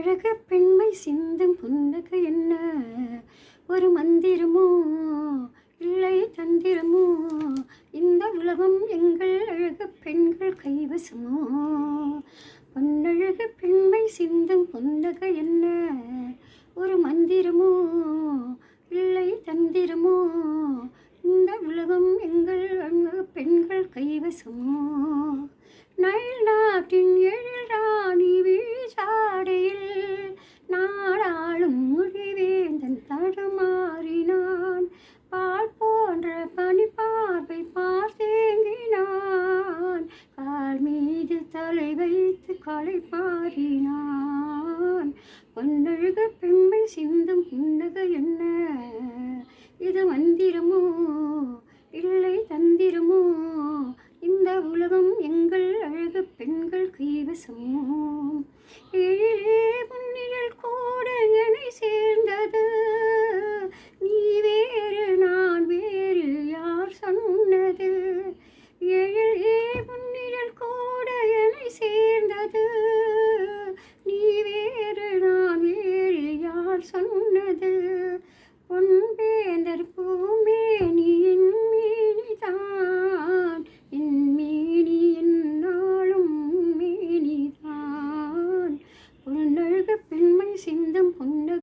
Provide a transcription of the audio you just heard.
அழகு பெண்மை சிந்தும் புன்னகை என்ன ஒரு மந்திரமோ இல்லை தந்திரமோ இந்த உலகம் எங்கள் அழகு பெண்கள் கைவசமோ பொன்னழகு பெண்மை சிந்தும் புன்னகை என்ன ஒரு மந்திரமோ இல்லை தந்திரமோ இந்த உலகம் எங்கள் அழகு பெண்கள் கைவசமோ நைல் நாட்டின் எழில் ராணி வீசாடையில் நாடாளும் முடிவேந்தன் தடமாறினான் பால் போன்ற பனி பார்வை பார்த்தேங்கினான் கால் மீது தலை வைத்து களை பாரினான் பொன்னழகு பெண்மை சிந்தும் புன்னகை என்ன இது மந்திரமோ இல்லை தந்திரமோ இந்த உலகம் எங்கள் அழகு பெண்கள் கைவசமோ எழிலே